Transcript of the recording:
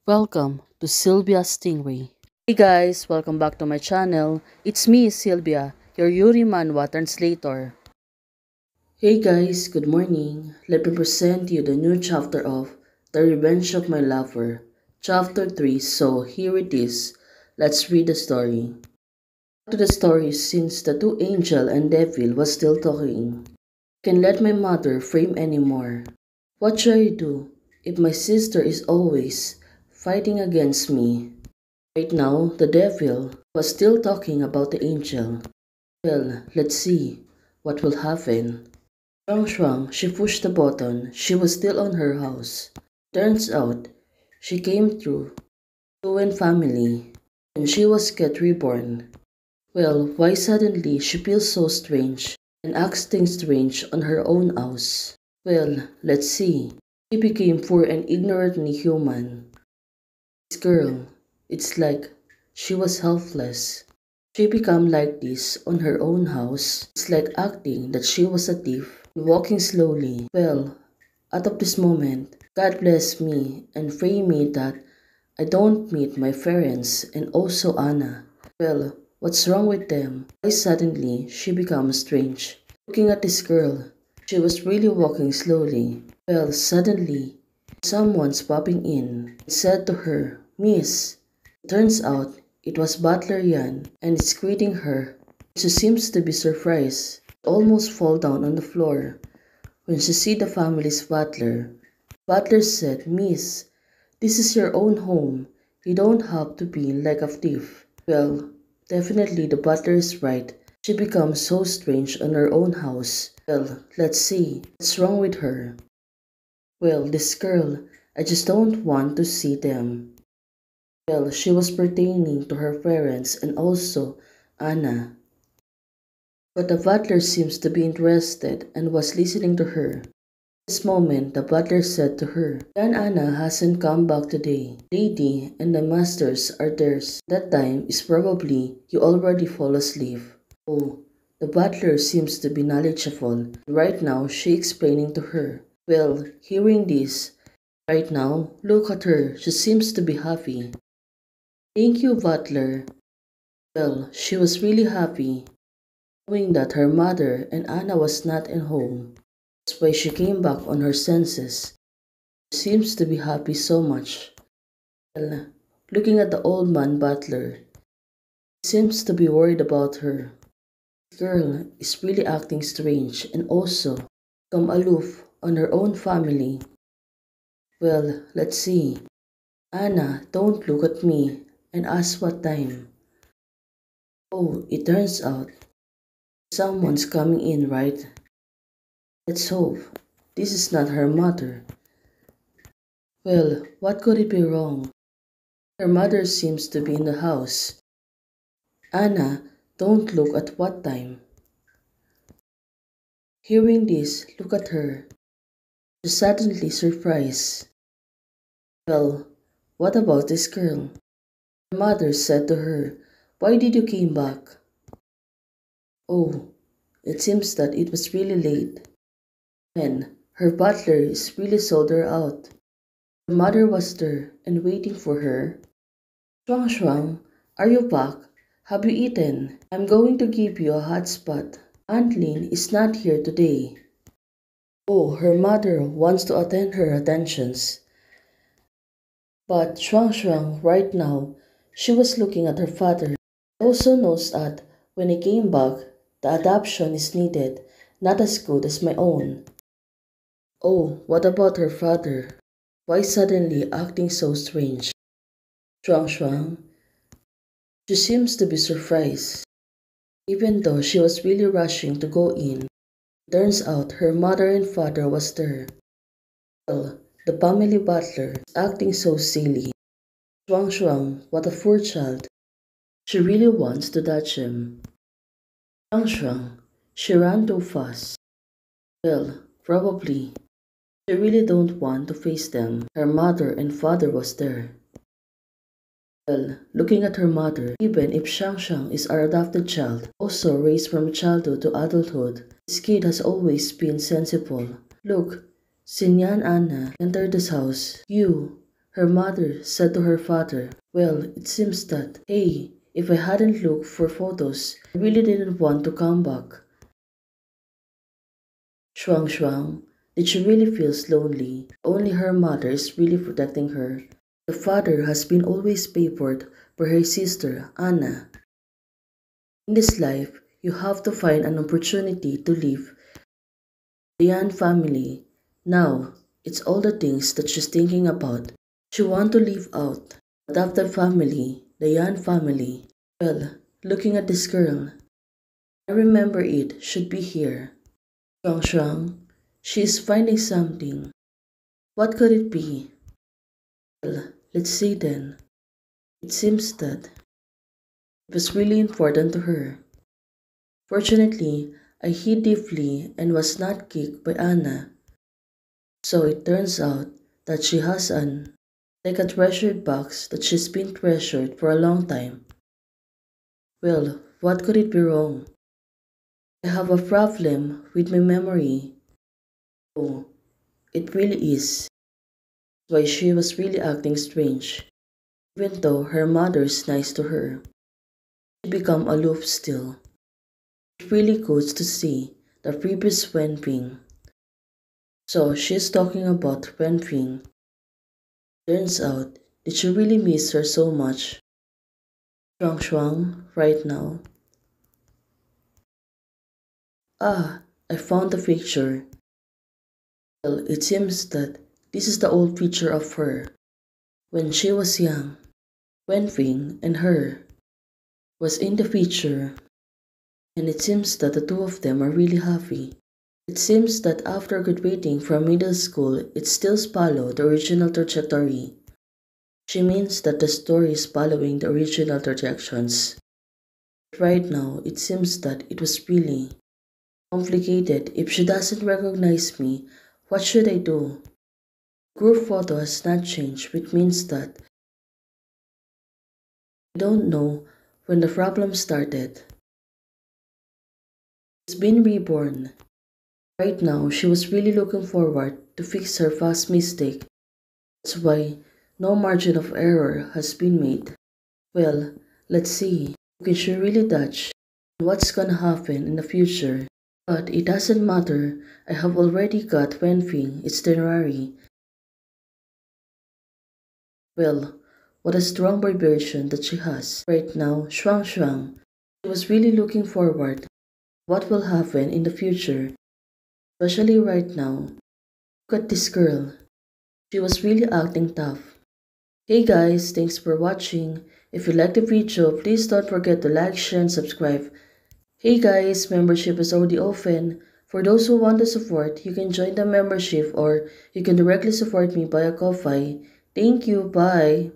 Welcome to Sylvia Stingray. Hey guys, welcome back to my channel. It's me, Sylvia, your Yuri Manhwa translator. Hey guys, good morning. Let me present you the new chapter of The Revenge of My Lover, Chapter 3. So here it is. Let's read the story. To the story, since the two angel and devil was still talking. Can let my mother frame anymore. What shall I do if my sister is always fighting against me? Right now, the devil was still talking about the angel. Well, let's see what will happen. Shrang Shrang, she pushed the button. She was still on her house. Turns out, she came through Owen family, and she was get reborn. Well, why suddenly she feels so strange and acting strange on her own house? Well, let's see. She became poor and ignorantly human. This girl, it's like she was helpless. She became like this on her own house. It's like acting that she was a thief, walking slowly. Well, out of this moment, God bless me and pray me that I don't meet my parents and also Anna. Well, what's wrong with them? Why suddenly she becomes strange? Looking at this girl, she was really walking slowly. Well, suddenly, someone's popping in and said to her, Miss. Turns out it was Butler Yan and is greeting her. She seems to be surprised, almost fall down on the floor. When she see the family's butler, Butler said, Miss, this is your own home. You don't have to be like a thief. Well, definitely the butler is right. She becomes so strange on her own house. Well, let's see. What's wrong with her? Well, this girl, I just don't want to see them. Well, she was pertaining to her parents and also Anna. But the butler seems to be interested and was listening to her. At this moment, the butler said to her, Yan Anna hasn't come back today. Lady and the masters are theirs. That time is probably you already fall asleep. Oh, the butler seems to be knowledgeable. Right now, she explaining to her. Well, hearing this, right now, look at her. She seems to be happy. Thank you, butler. Well, she was really happy, knowing that her mother and Anna was not at home. That's why she came back on her senses. She seems to be happy so much. Well, looking at the old man butler, he seems to be worried about her. This girl is really acting strange and also become aloof on her own family. Well, let's see. Anna, don't look at me and ask what time. Oh, it turns out someone's coming in, right? Let's hope this is not her mother. Well, what could it be wrong? Her mother seems to be in the house. Anna, don't look at what time. Hearing this, look at her. She's suddenly surprised. Well, what about this girl? Her mother said to her, Why did you came back? Oh, it seems that it was really late. And her butler is really sold her out. Her mother was there and waiting for her. Shuang Shuang, are you back? Have you eaten? I'm going to give you a hot spot. Aunt Lin is not here today. Oh, her mother wants to attend her attentions. But Shuang Shuang, right now, she was looking at her father. Also knows that when he came back, the adoption is needed, not as good as my own. Oh, what about her father? Why suddenly acting so strange? Shuang Shuang, she seems to be surprised. Even though she was really rushing to go in, turns out her mother and father was there. Well, the family butler is acting so silly. Shuang Shuang, what a poor child. She really wants to touch him. Shuang Shuang, she ran too fast. Well, probably. She really don't want to face them. Her mother and father was there. Well, looking at her mother, even if Shang Shang is our adopted child, also raised from childhood to adulthood, this kid has always been sensible. Look, Sinyan Anna entered this house. You, Her mother said to her father, "Well, it seems that, hey, if I hadn't looked for photos, I really didn't want to come back." Shuang Shuang, did she really feel lonely? Only her mother is really protecting her. The father has been always favored by her sister, Anna. In this life, you have to find an opportunity to live the Yan family. Now, it's all the things that she's thinking about. She want to live out, adopt the family, the Yan family. Well, looking at this girl, I remember it should be here. Shuang Shuang, she is finding something. What could it be? Well, let's see then. It seems that it was really important to her. Fortunately, I hid deeply and was not kicked by Anna. So it turns out that she has like a treasured box that she's been treasured for a long time. Well, what could it be wrong? I have a problem with my memory. Oh, it really is. Why she was really acting strange. Even though her mother is nice to her, she become aloof still. It really good to see the previous Wenping. So she's talking about Wenping. Turns out that she really miss her so much. Shuang Shuang, right now. Ah, I found the picture. Well, it seems that this is the old picture of her when she was young. Wenping and her was in the picture, and it seems that the two of them are really happy. It seems that after graduating from middle school, it still follows the original trajectory. She means that the story is following the original trajections. Right now, it seems that it was really complicated. If she doesn't recognize me, what should I do? Group photo has not changed, which means that I don't know when the problem started. It's been reborn. Right now, she was really looking forward to fix her past mistake. That's why no margin of error has been made. Well, let's see. Can she really touch what's gonna happen in the future? But it doesn't matter. I have already got Wenfing itinerary. Well, what a strong vibration that she has. Right now, Shuang Shuang. She was really looking forward to what will happen in the future. Especially right now. Look at this girl. She was really acting tough. Hey guys, thanks for watching. If you liked the video, please don't forget to like, share, and subscribe. Hey guys, membership is already open. For those who want to support, you can join the membership or you can directly support me via Ko-Fi. Thank you, bye.